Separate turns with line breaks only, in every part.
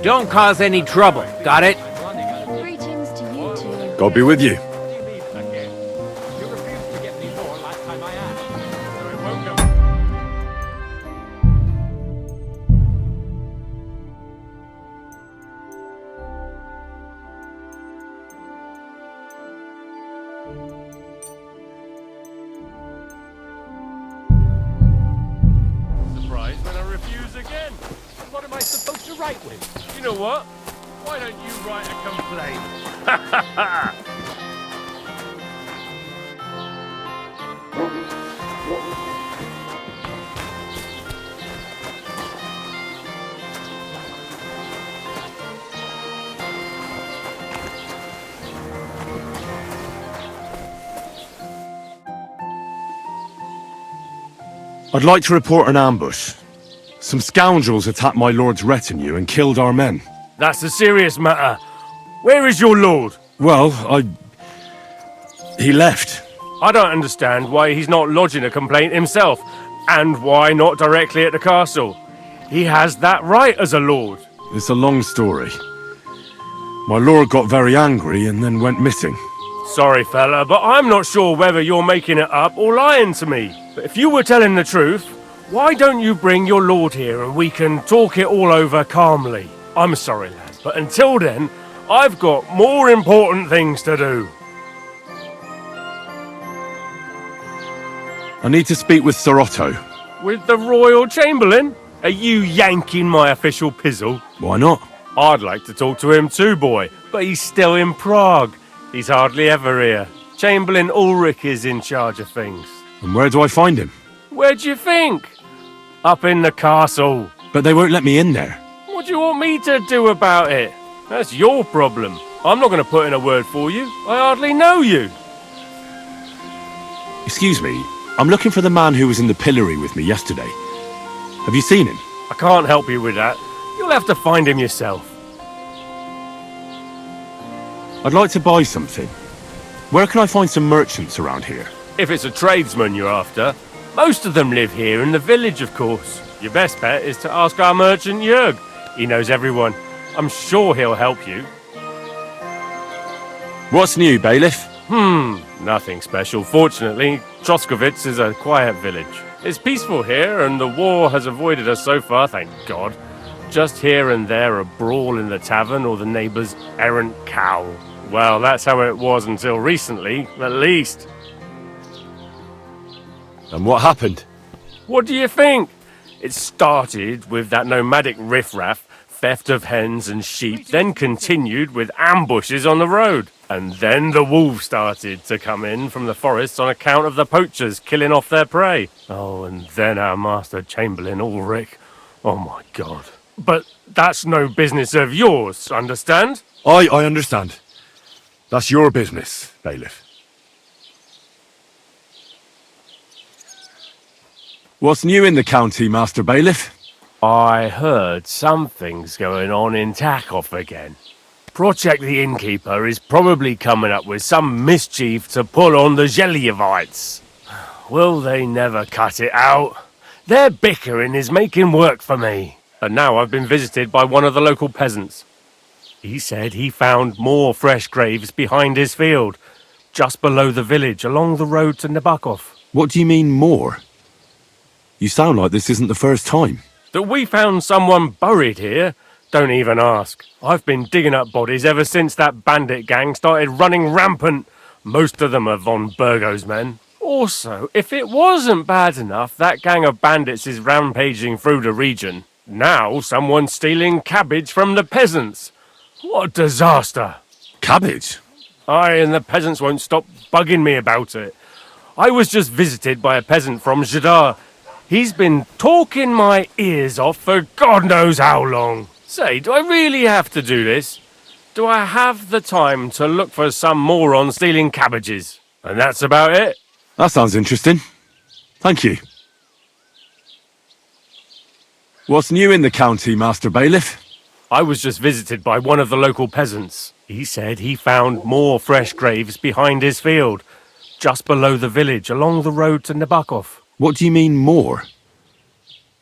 Don't cause any trouble, got it?
Greetings to you too.
God be with you.
Surprised when I refuse again. What am I supposed to write with? You know what? Why don't you write a complaint? Ha ha ha!
I'd like to report an ambush. Some scoundrels attacked my lord's retinue and killed our men.
That's a serious matter. Where is your lord?
Well, he left.
I don't understand why he's not lodging a complaint himself, and why not directly at the castle. He has that right as a lord.
It's a long story. My lord got very angry and then went missing.
Sorry, fella, but I'm not sure whether you're making it up or lying to me. But if you were telling the truth, why don't you bring your lord here and we can talk it all over calmly? I'm sorry, lad, but until then, I've got more important things to do.
I need to speak with Sir Otto.
With the Royal Chamberlain? Are you yanking my official pizzle?
Why not?
I'd like to talk to him too, boy, but he's still in Prague. He's hardly ever here. Chamberlain Ulrich is in charge of things.
And where do I find him?
Where do you think? Up in the castle.
But they won't let me in there.
What do you want me to do about it? That's your problem. I'm not going to put in a word for you. I hardly know you.
Excuse me, I'm looking for the man who was in the pillory with me yesterday. Have you seen him?
I can't help you with that. You'll have to find him yourself.
I'd like to buy something. Where can I find some merchants around here?
If it's a tradesman you're after, most of them live here in the village, of course. Your best bet is to ask our merchant Jörg. He knows everyone. I'm sure he'll help you.
What's new, bailiff?
Nothing special. Fortunately, Troskowitz is a quiet village. It's peaceful here, and the war has avoided us so far, thank God. Just here and there a brawl in the tavern or the neighbour's errant cow. Well, that's how it was until recently, at least.
And what happened?
What do you think? It started with that nomadic riffraff, theft of hens and sheep, then continued with ambushes on the road. And then the wolves started to come in from the forests on account of the poachers killing off their prey. Oh, and then our master Chamberlain Ulrich. Oh my God. But that's no business of yours, understand?
I understand. That's your business, bailiff. What's new in the county, Master Bailiff?
I heard something's going on in Takoff again. Project the Innkeeper is probably coming up with some mischief to pull on the Zeljevites. Will they never cut it out? Their bickering is making work for me. And now I've been visited by one of the local peasants. He said he found more fresh graves behind his field, just below the village, along the road to Nabokov.
What do you mean, more? You sound like this isn't the first time.
That we found someone buried here? Don't even ask. I've been digging up bodies ever since that bandit gang started running rampant. Most of them are von Burgo's men. Also, if it wasn't bad enough that gang of bandits is rampaging through the region, now someone's stealing cabbage from the peasants. What a disaster.
Cabbage?
Aye, and the peasants won't stop bugging me about it. I was just visited by a peasant from Zadar. He's been talking my ears off for God knows how long. Say, do I really have to do this? Do I have the time to look for some moron stealing cabbages? And that's about it.
That sounds interesting. Thank you. What's new in the county, Master Bailiff?
I was just visited by one of the local peasants. He said he found more fresh graves behind his field, just below the village, along the road to Nabokov.
What do you mean, more?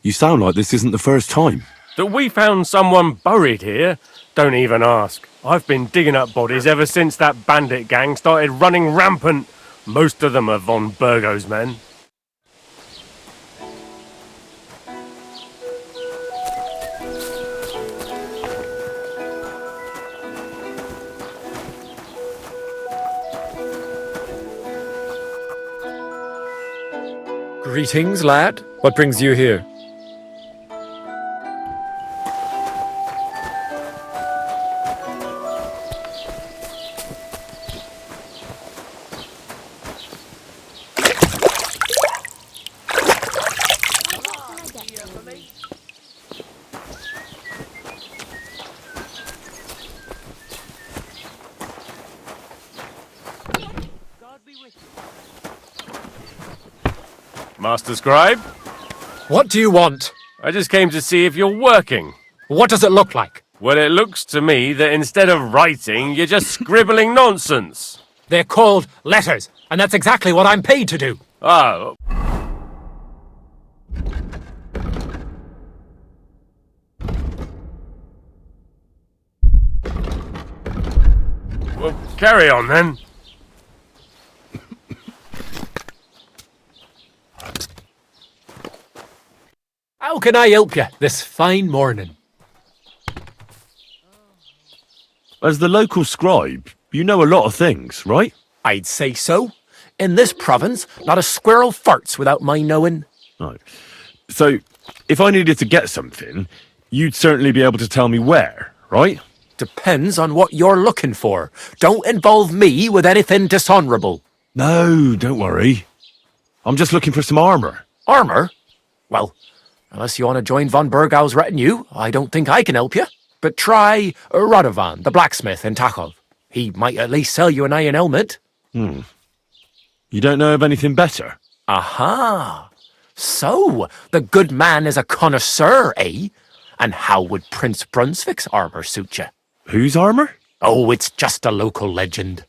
You sound like this isn't the first time.
That we found someone buried here? Don't even ask. I've been digging up bodies ever since that bandit gang started running rampant. Most of them are von Burgo's men.
Greetings, lad. What brings you here?
Master Scribe?
What do you want?
I just came to see if you're working.
What does it look like?
Well, it looks to me that instead of writing, you're just scribbling nonsense.
They're called letters, and that's exactly what I'm paid to do.
Oh. Well, carry on then.
How can I help you this fine morning?
As the local scribe, you know a lot of things, right?
I'd say so. In this province, not a squirrel farts without my knowing.
Right. So, if I needed to get something, you'd certainly be able to tell me where, right?
Depends on what you're looking for. Don't involve me with anything dishonourable.
No, don't worry. I'm just looking for some armour.
Armour? Well, unless you want to join von Burgau's retinue, I don't think I can help you. But try Radovan, the blacksmith in Tachov. He might at least sell you an iron helmet.
You don't know of anything better?
Aha! So, the good man is a connoisseur, eh? And how would Prince Brunswick's armour suit you?
Whose armour?
Oh, it's just a local legend.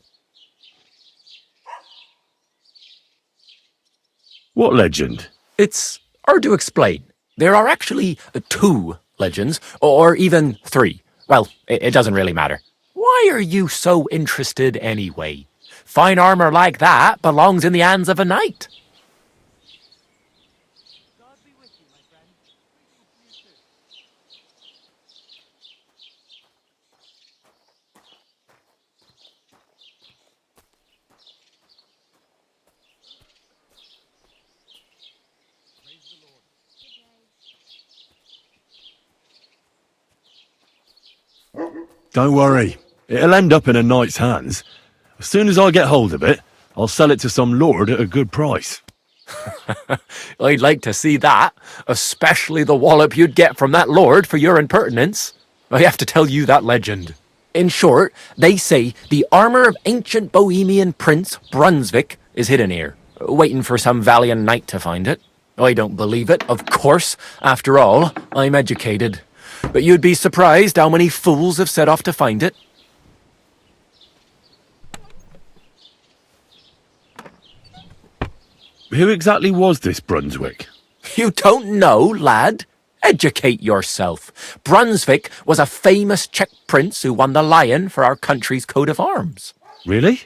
What legend?
It's hard to explain. There are actually 2 legends, or even 3. Well, it doesn't really matter. Why are you so interested anyway? Fine armour like that belongs in the hands of a knight.
Don't worry. It'll end up in a knight's hands. As soon as I get hold of it, I'll sell it to some lord at a good price.
I'd like to see that, especially the wallop you'd get from that lord for your impertinence. I have to tell you that legend. In short, they say the armour of ancient Bohemian Prince Brunswick is hidden here, waiting for some valiant knight to find it. I don't believe it, of course. After all, I'm educated. But you'd be surprised how many fools have set off to find it.
Who exactly was this Brunswick?
You don't know, lad? Educate yourself. Brunswick was a famous Czech prince who won the lion for our country's coat of arms.
Really?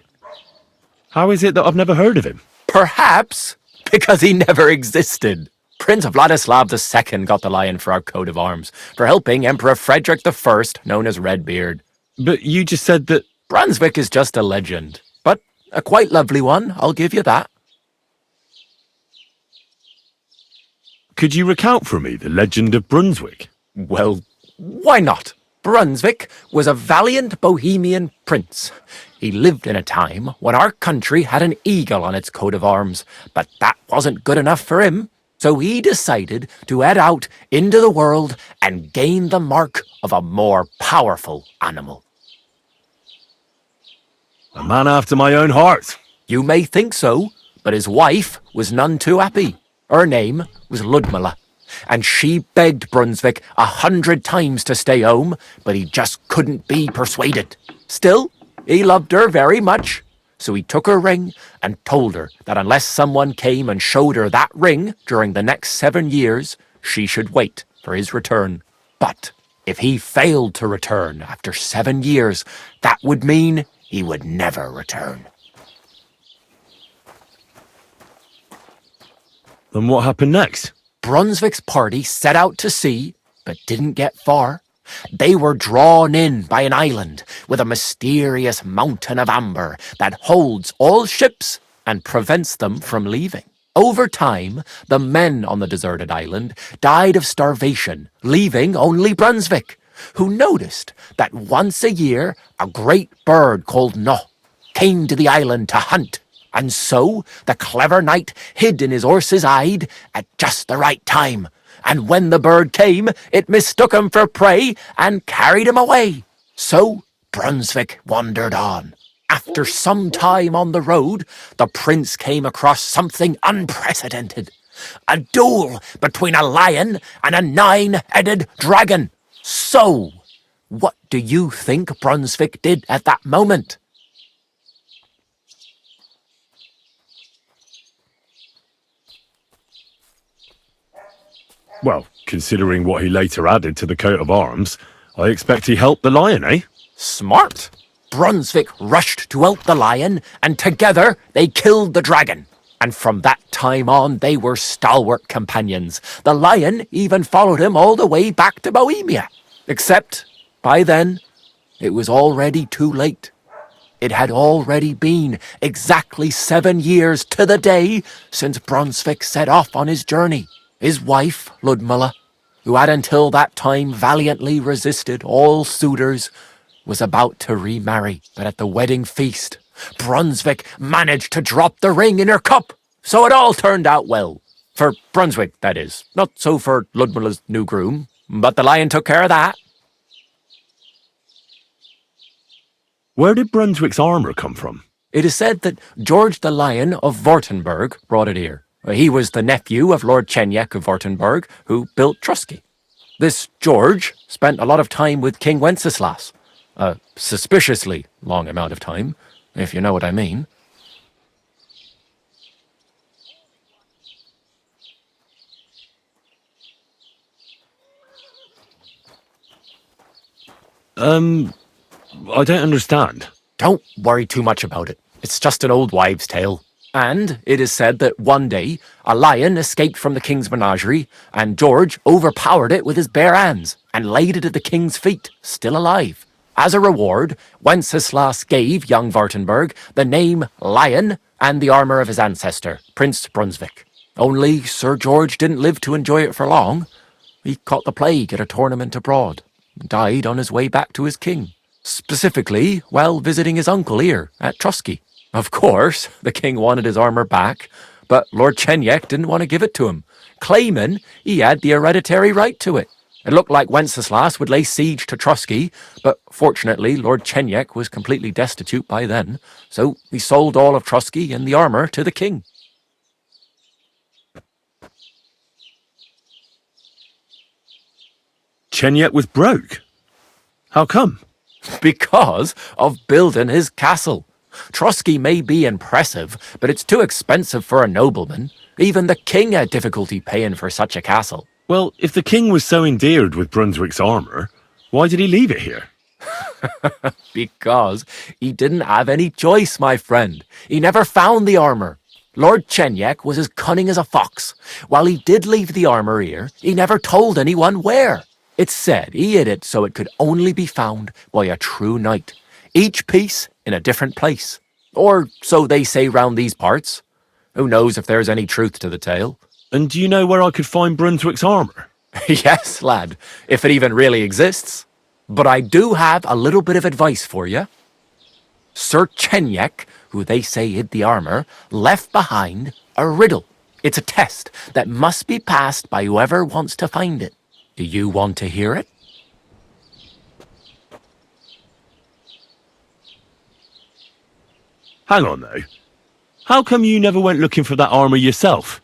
How is it that I've never heard of him?
Perhaps because he never existed. Prince Vladislav II got the lion for our coat of arms for helping Emperor Frederick I, known as Redbeard.
But you just said that...
Brunswick is just a legend, but a quite lovely one, I'll give you that.
Could you recount for me the legend of Brunswick?
Well, why not? Brunswick was a valiant Bohemian prince. He lived in a time when our country had an eagle on its coat of arms, but that wasn't good enough for him. So he decided to head out into the world and gain the mark of a more powerful animal.
A man after my own heart.
You may think so, but his wife was none too happy. Her name was Ludmilla, and she begged Brunswick 100 times to stay home, but he just couldn't be persuaded. Still, he loved her very much. So he took her ring and told her that unless someone came and showed her that ring during the next 7 years, she should wait for his return. But if he failed to return after 7 years, that would mean he would never return.
Then what happened next?
Brunswick's party set out to sea, but didn't get far. They were drawn in by an island with a mysterious mountain of amber that holds all ships and prevents them from leaving. Over time, the men on the deserted island died of starvation, leaving only Brunswick, who noticed that once a year a great bird called No came to the island to hunt. And so the clever knight hid in his horse's hide at just the right time. And when the bird came, it mistook him for prey and carried him away. So Brunswick wandered on. After some time on the road, the prince came across something unprecedented. A duel between a lion and a 9-headed dragon. So, what do you think Brunswick did at that moment?
Well, considering what he later added to the coat of arms, I expect he helped the lion, eh?
Smart. Brunswick rushed to help the lion, and together they killed the dragon. And from that time on, they were stalwart companions. The lion even followed him all the way back to Bohemia. Except, by then, it was already too late. It had already been exactly 7 years to the day since Brunswick set off on his journey. His wife, Ludmilla, who had until that time valiantly resisted all suitors, was about to remarry. But at the wedding feast, Brunswick managed to drop the ring in her cup. So it all turned out well. For Brunswick, that is. Not so for Ludmilla's new groom, but the lion took care of that.
Where did Brunswick's armour come from?
It is said that George the Lion of Württemberg brought it here. He was the nephew of Lord Chenjek of Württemberg, who built Troskowitz. This George spent a lot of time with King Wenceslas. A suspiciously long amount of time, if you know what I mean.
I don't understand.
Don't worry too much about it. It's just an old wives' tale. And it is said that one day, a lion escaped from the king's menagerie, and George overpowered it with his bare hands and laid it at the king's feet, still alive. As a reward, Wenceslas gave young Württemberg the name Lion and the armour of his ancestor, Prince Brunswick. Only Sir George didn't live to enjoy it for long. He caught the plague at a tournament abroad, and died on his way back to his king. Specifically, while visiting his uncle here at Troskowitz. Of course, the king wanted his armour back, but Lord Chenjek didn't want to give it to him, claiming he had the hereditary right to it. It looked like Wenceslas would lay siege to Troskowitz, but fortunately Lord Chenjek was completely destitute by then, so he sold all of Troskowitz and the armour to the king.
Chenjek was broke. How come?
Because of building his castle. Troskowitz may be impressive, but it's too expensive for a nobleman. Even the king had difficulty paying for such a castle.
Well, if the king was so endeared with Brunswick's armour, why did he leave it here?
Because he didn't have any choice, my friend. He never found the armour. Lord Chenjek was as cunning as a fox. While he did leave the armour here, he never told anyone where. It's said he hid it so it could only be found by a true knight. Each piece in a different place. Or so they say round these parts. Who knows if there's any truth to the tale?
And do you know where I could find Brunswick's armour?
Yes, lad, if it even really exists. But I do have a little bit of advice for you. Sir Chenjek, who they say hid the armour, left behind a riddle. It's a test that must be passed by whoever wants to find it. Do you want to hear it?
Hang on, though. How come you never went looking for that armour yourself?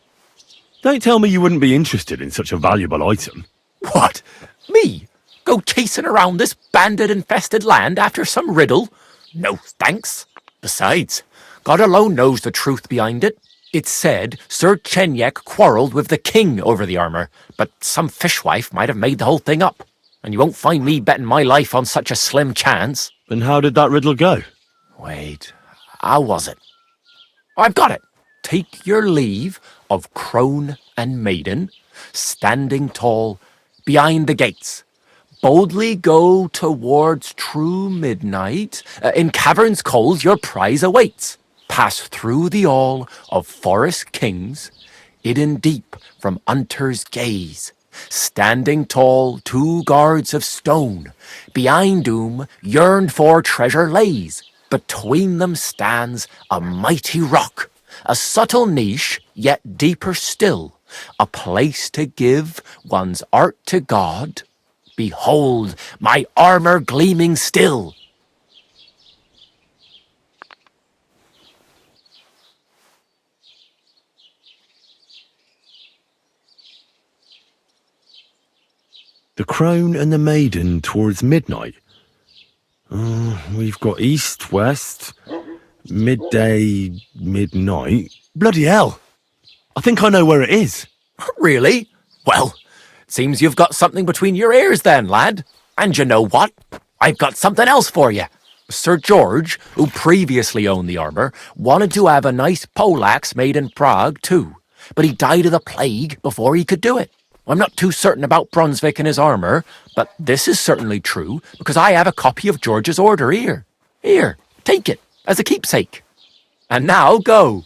Don't tell me you wouldn't be interested in such a valuable item.
What? Me? Go chasing around this bandit-infested land after some riddle? No thanks. Besides, God alone knows the truth behind it. It's said Sir Chenjek quarrelled with the king over the armour, but some fishwife might have made the whole thing up. and you won't find me betting my life on such a slim chance.
And how did that riddle go?
Wait, how was it? I've got it. Take your leave of crone and maiden, standing tall behind the gates. Boldly go towards true midnight. In caverns cold your prize awaits. Pass through the all of forest kings, hidden deep from hunter's gaze. Standing tall, 2 guards of stone, behind whom yearned for treasure lays. Between them stands a mighty rock, a subtle niche, yet deeper still, a place to give one's art to God. Behold, my armor gleaming still.
The crone and the maiden towards midnight. We've got east, west, midday, midnight. Bloody hell! I think I know where it is.
Really? Well, seems you've got something between your ears then, lad. And you know what? I've got something else for you. Sir George, who previously owned the armour, wanted to have a nice poleaxe made in Prague too, but he died of the plague before he could do it. I'm not too certain about Brunswick and his armour, but this is certainly true, because I have a copy of George's order here. Here, take it, as a keepsake. And now go.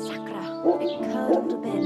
Sakra, it curdled a bit.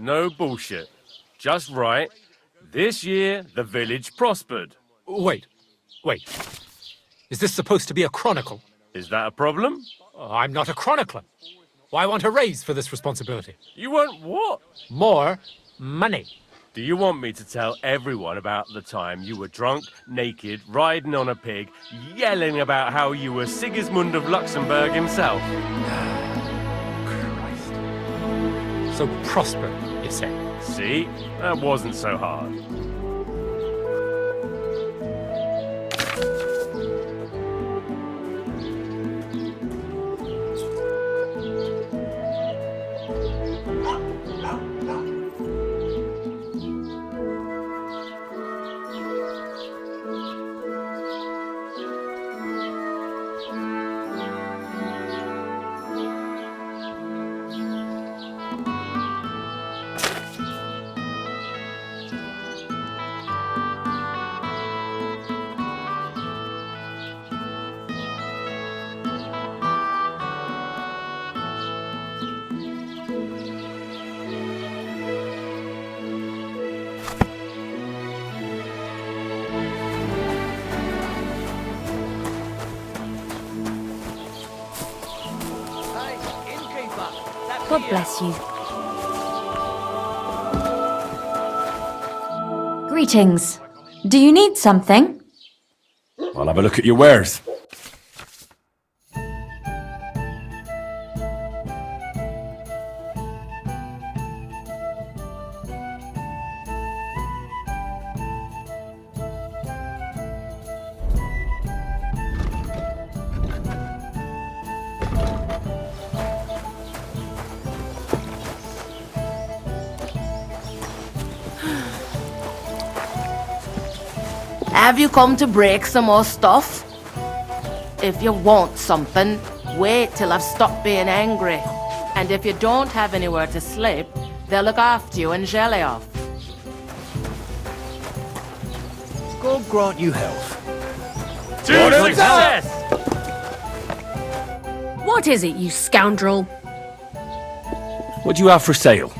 No bullshit. Just right. This year, the village prospered.
Wait. Is this supposed to be a chronicle?
Is that a problem?
I'm not a chronicler. Why want a raise for this responsibility?
You want what?
More money.
Do you want me to tell everyone about the time you were drunk, naked, riding on a pig, yelling about how you were Sigismund of Luxembourg himself?
Christ. So prosper, you say?
See? That wasn't so hard.
God bless you. Greetings. Do you need something?
I'll have a look at your wares.
Have you come to break some more stuff? If you want something, wait till I've stopped being angry. And if you don't have anywhere to sleep, they'll look after you and jelly off.
God grant you health.
To success!
What is it, you scoundrel?
What do you have for sale?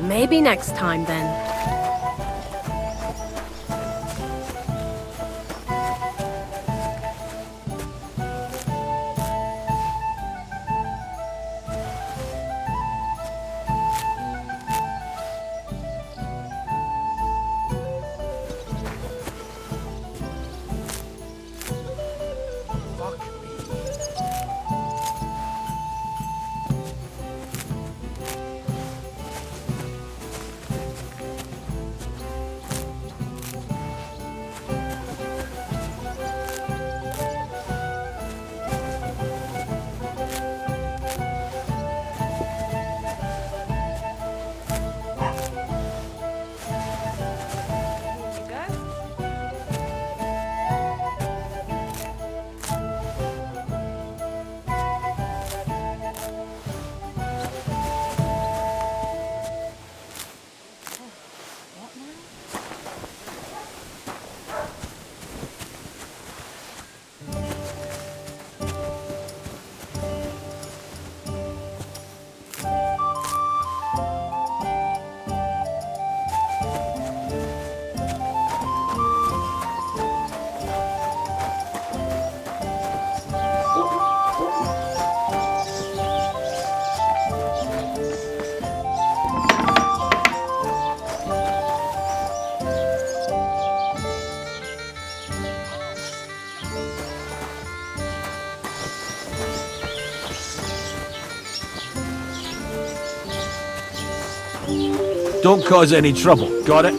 Maybe next time, then.
Don't cause any trouble. Got it?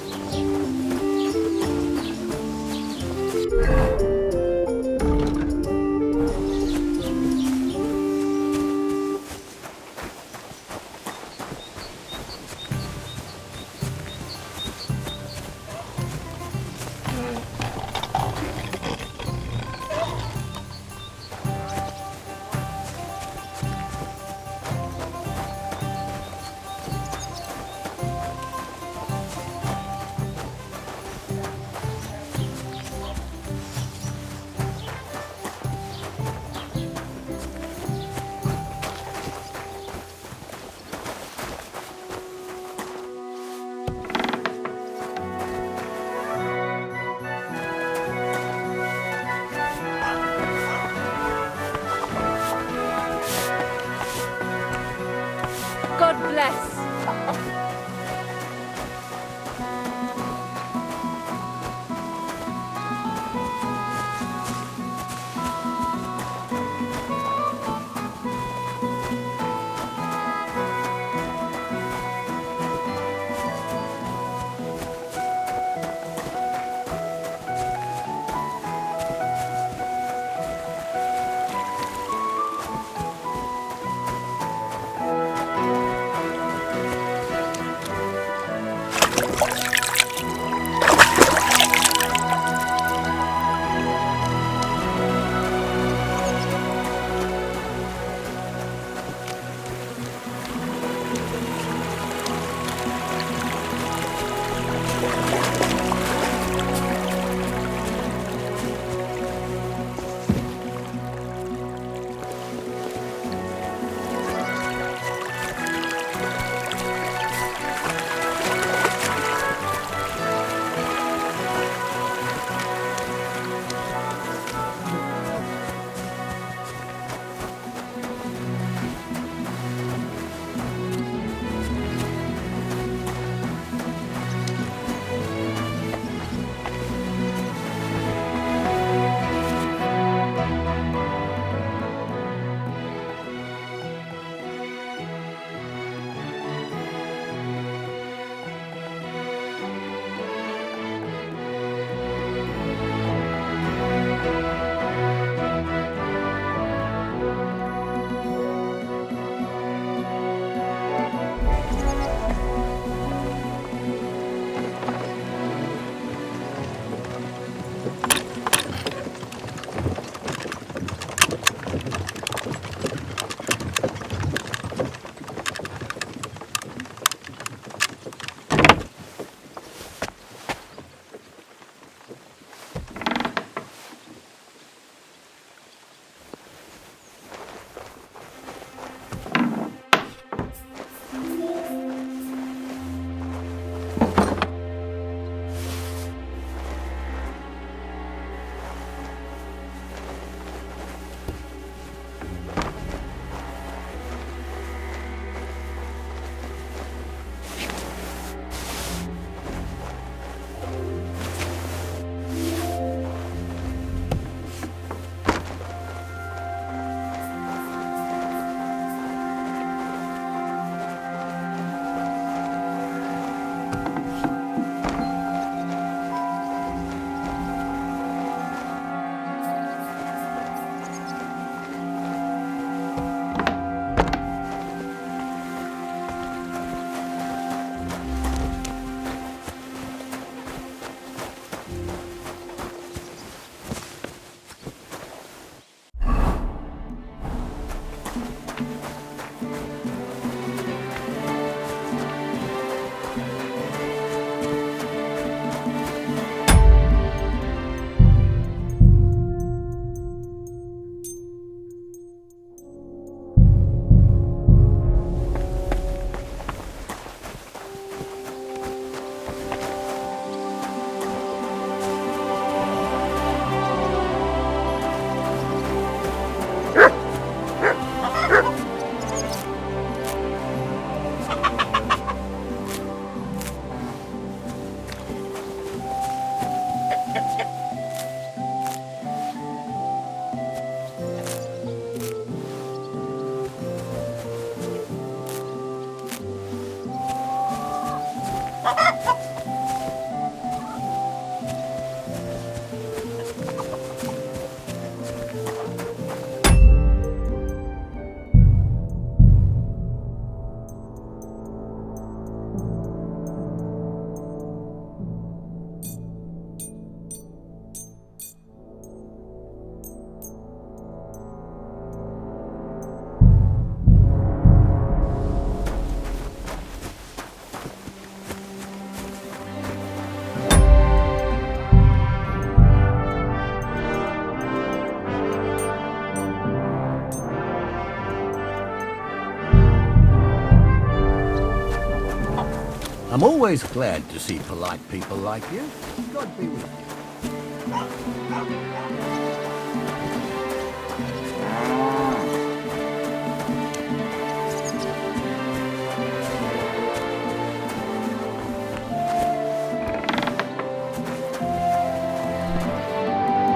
I'm always glad to see polite people like you. God be with you.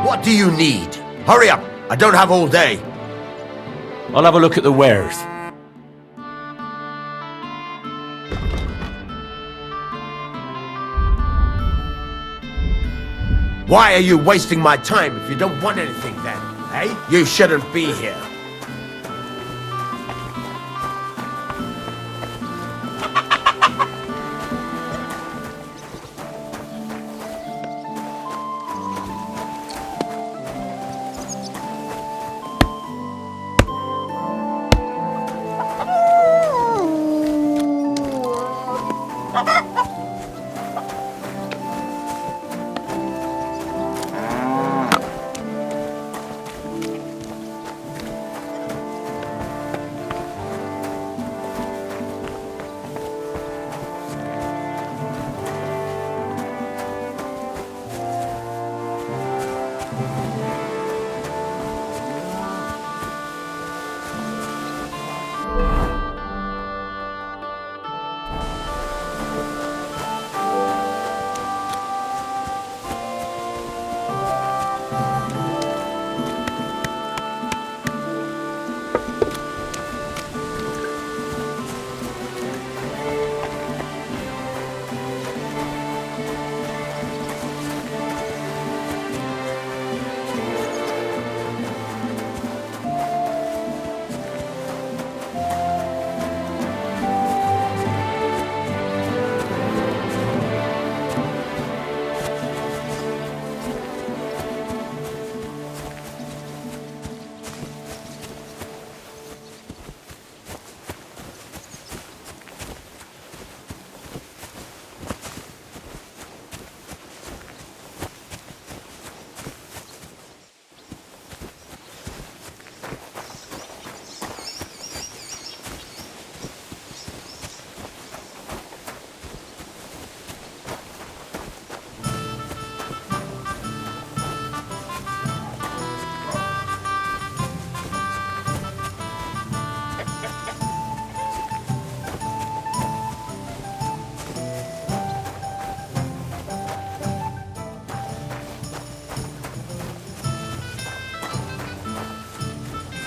What do you need? Hurry up! I don't have all day.
I'll have a look at the wares.
Why are you wasting my time if you don't want anything then? Eh? You shouldn't be here.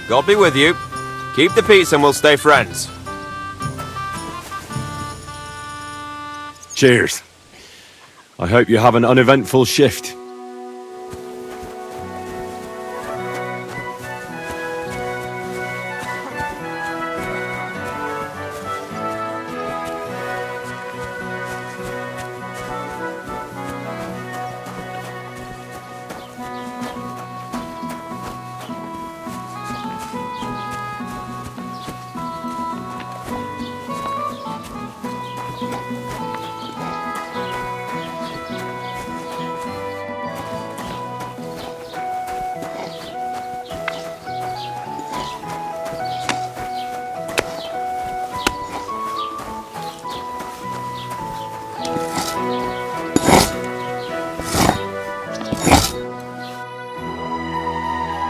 God be with you. Keep the peace and we'll stay friends.
Cheers. I hope you have an uneventful shift.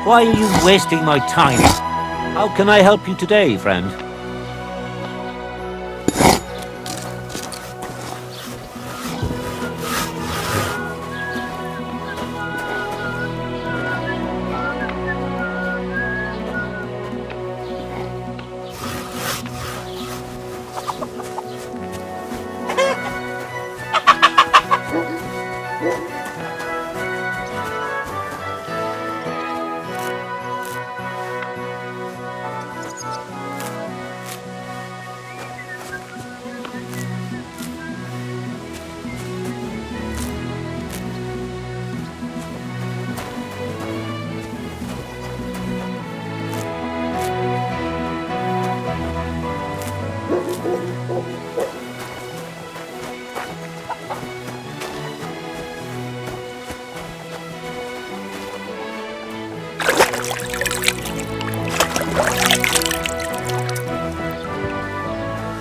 Why are you wasting my time? How can I help you today, friend?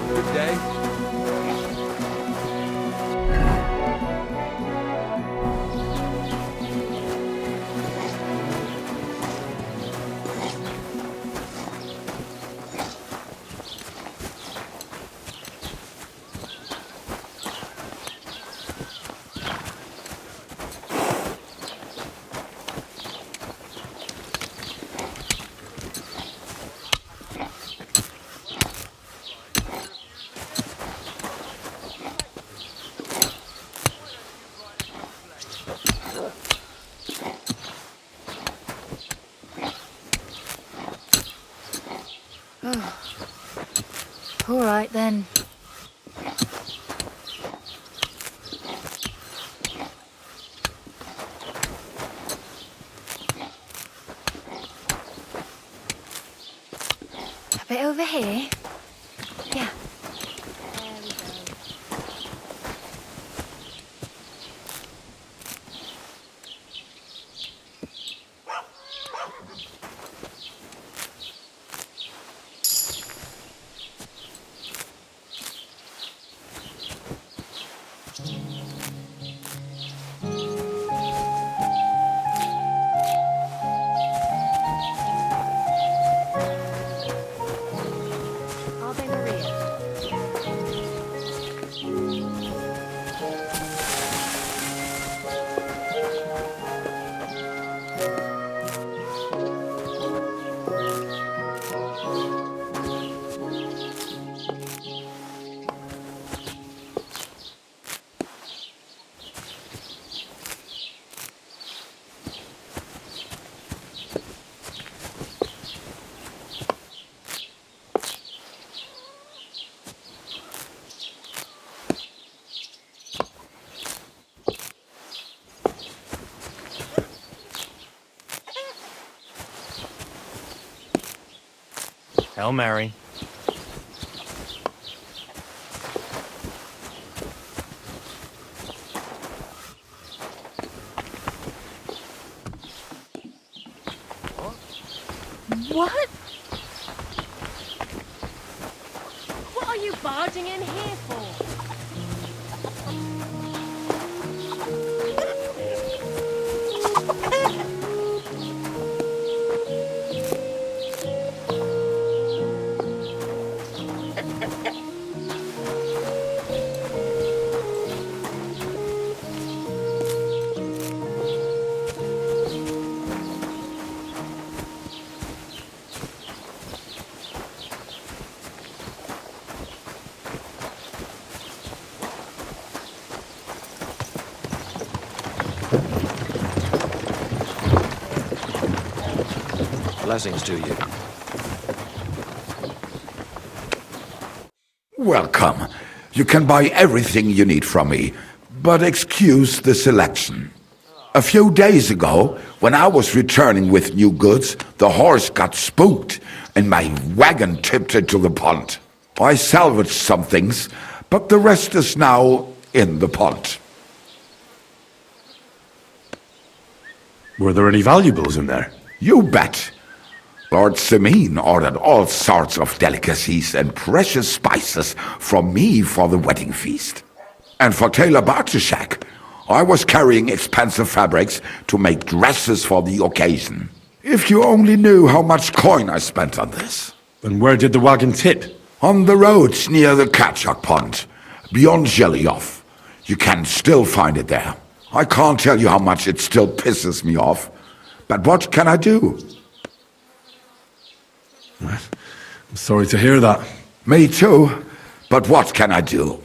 Good day.
All right, then. A bit over here. Yeah. There we go. Ave Maria.
Hail Mary.
What? What are you barging in here for?
Blessings to you.
Welcome. You can buy everything you need from me, but excuse the selection. A few days ago, when I was returning with new goods, the horse got spooked and my wagon tipped into the pond. I salvaged some things, but the rest is now in the pond.
Were there any valuables in there?
You bet. Lord Semin ordered all sorts of delicacies and precious spices from me for the wedding feast. And for Taylor Bartishak, I was carrying expensive fabrics to make dresses for the occasion. If you only knew how much coin I spent on this.
And where did the wagon tip?
On the roads near the Katchak Pond, beyond Zhelyov. You can still find it there. I can't tell you how much it still pisses me off. But what can I do?
I'm sorry to hear that.
Me too, but what can I do?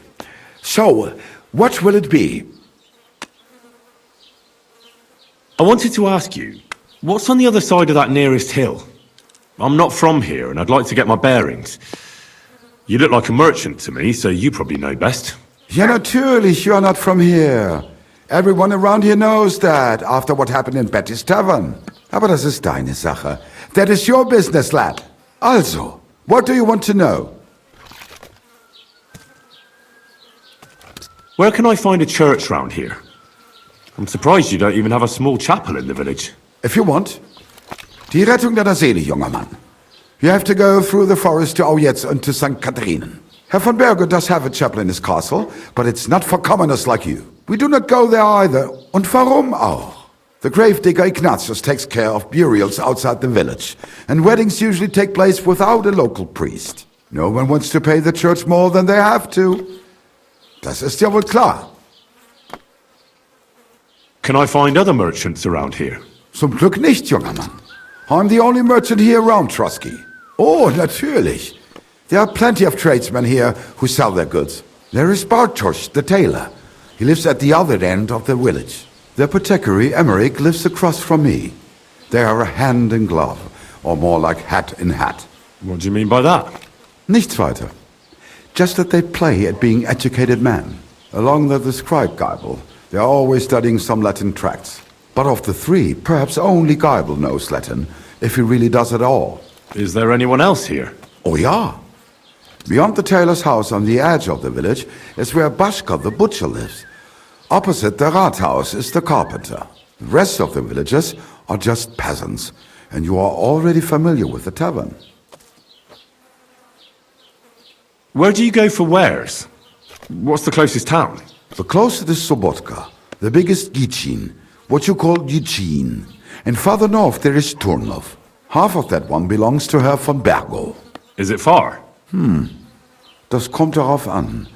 So, what will it be?
I wanted to ask you, what's on the other side of that nearest hill? I'm not from here, and I'd like to get my bearings. You look like a merchant to me, so you probably know best.
Ja, natürlich, you're not from here. Everyone around here knows that, after what happened in Betty's Tavern. Aber das ist deine Sache. That is your business, lad. Also, what do you want to know?
Where can I find a church round here? I'm surprised you don't even have a small chapel in the village.
If you want. Die Rettung deiner Seele, junger Mann. You have to go through the forest to Aujetz and to St. Catharinen. Herr von Berger does have a chapel in his castle, but it's not for commoners like you. We do not go there either. Und warum auch? The gravedigger Ignatius takes care of burials outside the village, and weddings usually take place without a local priest. No one wants to pay the church more than they have to. Das ist ja wohl klar.
Can I find other merchants around here?
Zum Glück nicht, junger Mann. I'm the only merchant here around Troskowitz. Oh, natürlich. There are plenty of tradesmen here who sell their goods. There is Bartosz, the tailor. He lives at the other end of the village. The apothecary, Emmerich, lives across from me. They are a hand in glove, or more like hat in hat.
What do you mean by that?
Nichts weiter. just that they play at being educated men. Along with the scribe Geibel, they are always studying some Latin tracts. But of the three, perhaps only Geibel knows Latin, if he really does at all.
Is there anyone else here?
Oh yeah. Beyond the tailor's house on the edge of the village is where Bashka the butcher lives. Opposite the Rathaus is the carpenter. The rest of the villagers are just peasants, and you are already familiar with the tavern.
Where do you go for wares? What's the closest town?
The closest is Sobotka, the biggest Gichin, what you call Gichin. And farther north there is Turnov. Half of that one belongs to Herr von Bergo.
Is it far?
Das kommt darauf an.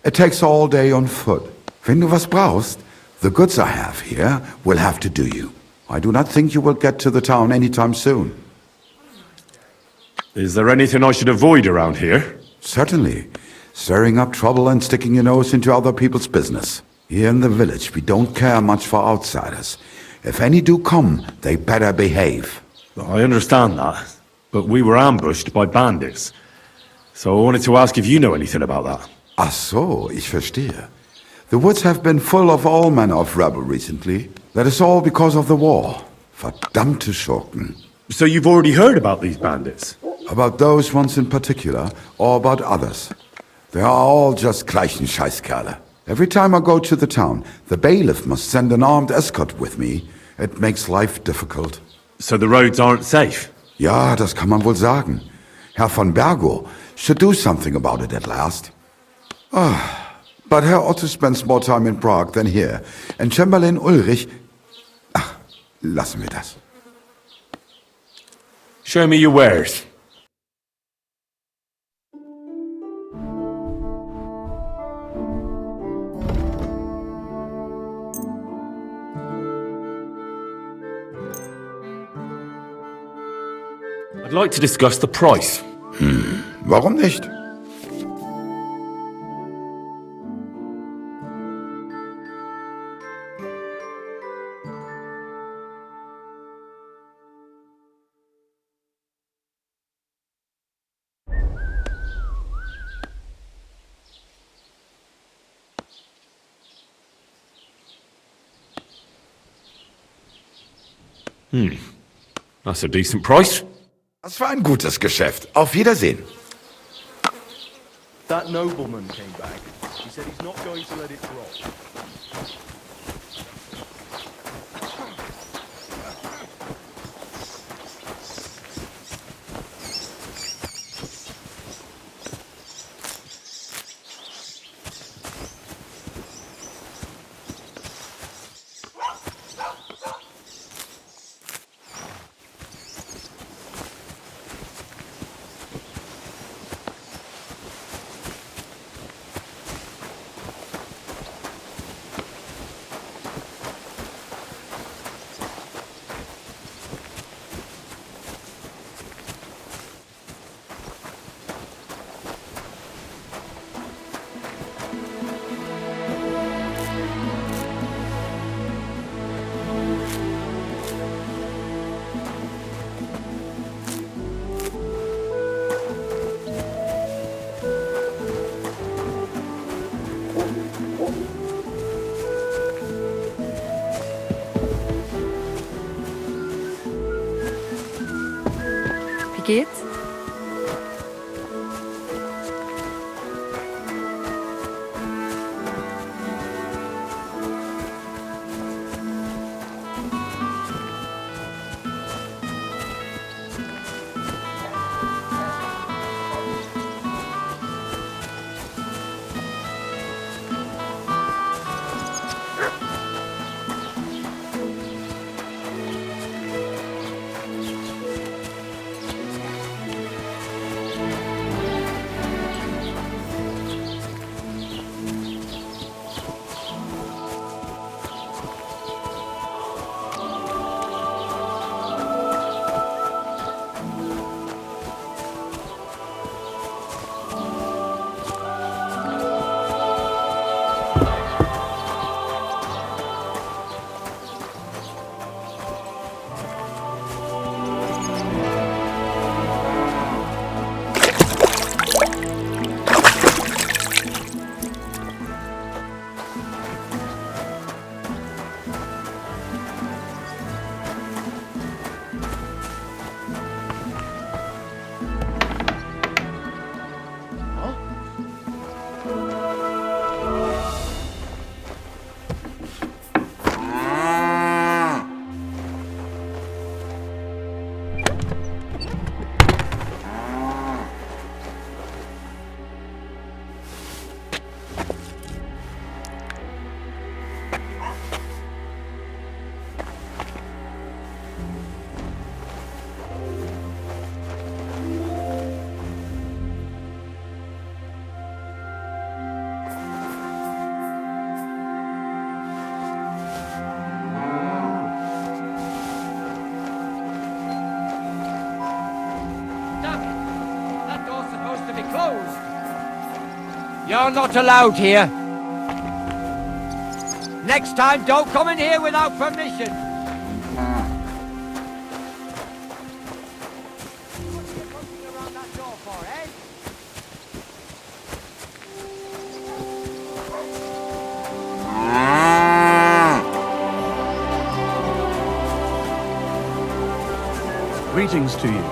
It takes all day on foot. Wenn du was brauchst, the goods I have here will have to do you. I do not think you will get to the town anytime soon.
Is there anything I should avoid around here?
Certainly. Stirring up trouble and sticking your nose into other people's business. Here in the village, we don't care much for outsiders. If any do come, they better behave.
I understand that, but we were ambushed by bandits. So I wanted to ask if you know anything about that.
Ach so, ich verstehe. The woods have been full of all manner of rebel recently. That is all because of the war. Verdammte Schurken.
So you've already heard about these bandits?
About those ones in particular, or about others. They are all just gleichen Scheißkerle. Every time I go to the town, the bailiff must send an armed escort with me. It makes life difficult.
So the roads aren't safe?
Ja, das kann man wohl sagen. Herr von Bergo should do something about it at last. But Herr Otto spends more time in Prague than here. And Chamberlain Ulrich... Ach, lassen wir das.
Show me your wares. I'd like to discuss the price.
Warum nicht?
That's a decent price.
Das war ein gutes Geschäft. Auf Wiedersehen.
That nobleman came back. He said he's not going to let it drop.
Geht's?
Damn it! That door's supposed to be closed. You're not allowed here. Next time, don't come in here without permission. What are you poking around that door for, eh?
Greetings to you.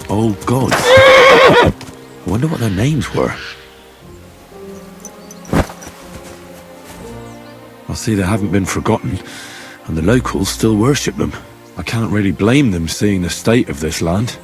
Oh, God. I wonder what their names were. I see they haven't been forgotten, and the locals still worship them. I can't really blame them seeing the state of this land.